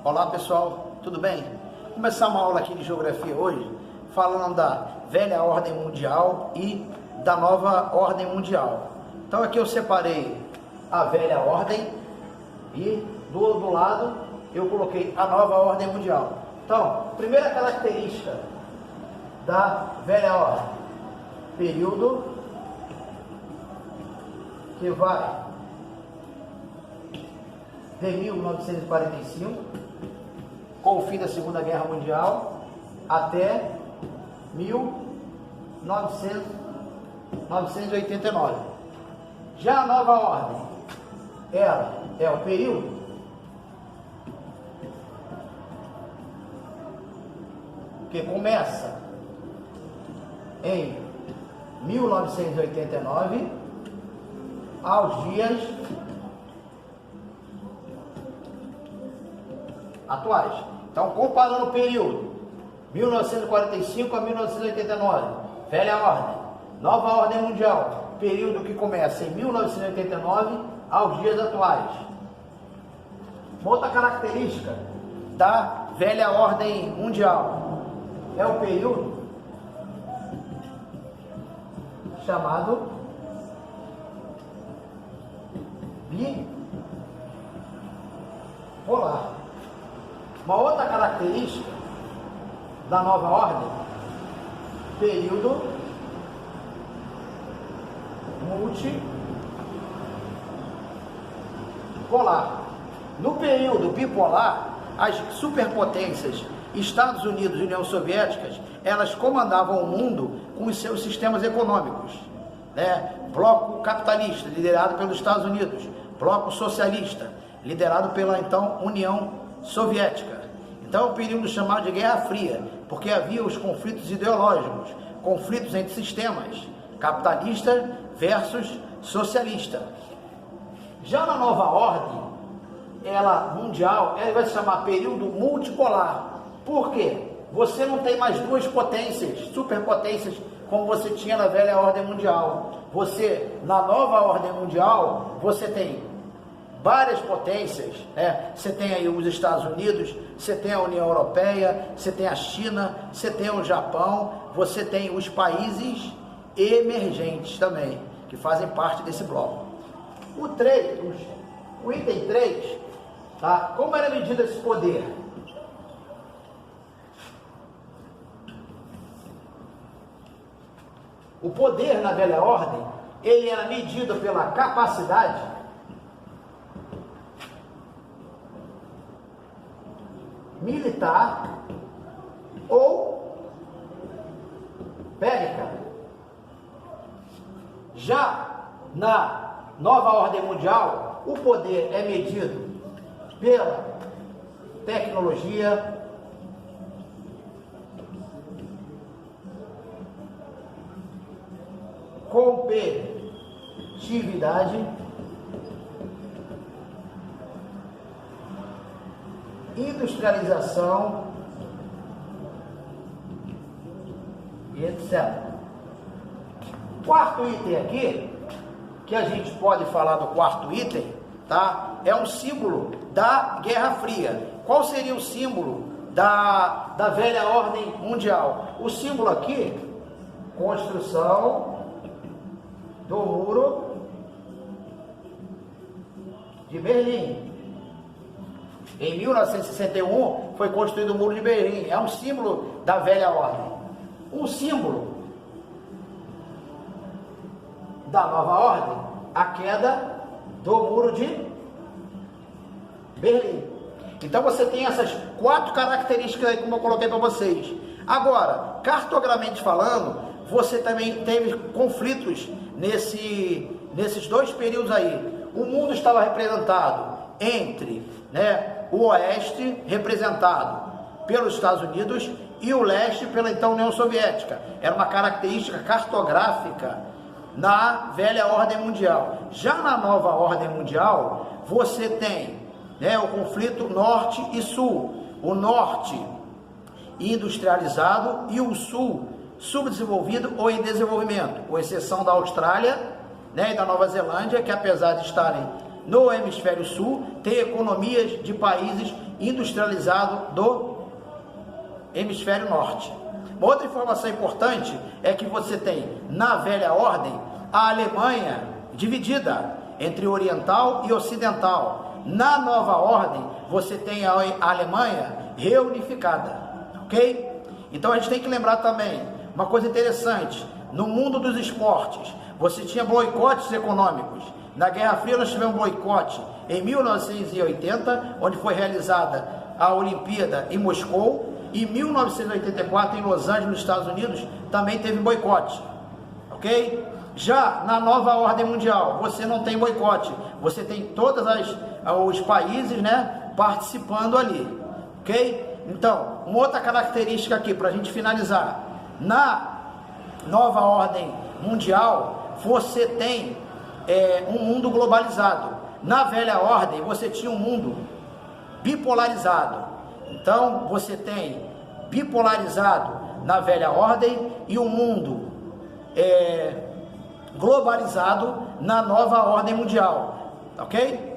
Olá pessoal, tudo bem? Vou começar uma aula aqui de geografia hoje, falando da velha ordem mundial e da nova ordem mundial. Então aqui eu separei a velha ordem e do outro lado eu coloquei a nova ordem mundial. Então, primeira característica da velha ordem, período que vai de 1945, com o fim da Segunda Guerra Mundial, até 1989. Já a nova ordem, ela é o período que começa em 1989 aos dias atuais. Então, comparando o período 1945 a 1989, velha ordem, nova ordem mundial, período que começa em 1989 aos dias atuais. Outra característica da velha ordem mundial é o período chamado bipolar. Uma outra característica da nova ordem, período multipolar. No período bipolar, as superpotências Estados Unidos e União Soviética, elas comandavam o mundo com os seus sistemas econômicos, né? Bloco capitalista, liderado pelos Estados Unidos, bloco socialista, liderado pela então União Soviética. Então é um período chamado de Guerra Fria, porque havia os conflitos ideológicos, conflitos entre sistemas, capitalista versus socialista. Já na nova ordem, ela mundial, ela vai se chamar período multipolar. Por quê? Você não tem mais duas potências, superpotências, como você tinha na velha ordem mundial. Você, na nova ordem mundial, você tem várias potências, né? Você tem aí os Estados Unidos, você tem a União Europeia, você tem a China, você tem o Japão, você tem os países emergentes também, que fazem parte desse bloco. O item 3, tá? Como era medido esse poder? O poder na velha ordem, ele era medido pela capacidade militar ou bélica. Já na nova ordem mundial, o poder é medido pela tecnologia, competitividade, industrialização e etc. Quarto item aqui, que a gente pode falar do quarto item, tá? É um símbolo da Guerra Fria. Qual seria o símbolo da velha ordem mundial? O símbolo aqui, construção do Muro de Berlim. Em 1961 foi construído o Muro de Berlim. É um símbolo da velha ordem. Um símbolo da nova ordem, a queda do Muro de Berlim. Então você tem essas quatro características aí, como eu coloquei para vocês. Agora, cartograficamente falando, você também teve conflitos nesses dois períodos aí. O mundo estava representado entre, né, o oeste, representado pelos Estados Unidos, e o leste pela então União Soviética. Era uma característica cartográfica na velha ordem mundial. Já na nova ordem mundial, você tem, né, o conflito norte e sul. O norte industrializado e o sul subdesenvolvido ou em desenvolvimento, com exceção da Austrália, né, e da Nova Zelândia, que apesar de estarem no hemisfério sul, tem economias de países industrializados do hemisfério norte. Uma outra informação importante é que você tem, na velha ordem, a Alemanha dividida entre oriental e ocidental. Na nova ordem, você tem a Alemanha reunificada, ok? Então a gente tem que lembrar também uma coisa interessante: no mundo dos esportes, você tinha boicotes econômicos. Na Guerra Fria nós tivemos um boicote em 1980, onde foi realizada a Olimpíada em Moscou, e em 1984 em Los Angeles, nos Estados Unidos, também teve boicote, ok? Já na nova ordem mundial, você não tem boicote, você tem todos os países, né, participando ali, ok? Então, uma outra característica aqui, para a gente finalizar: na nova ordem mundial, você tem um mundo globalizado. Na velha ordem, você tinha um mundo bipolarizado. Então, você tem bipolarizado na velha ordem e um mundo globalizado na nova ordem mundial, ok?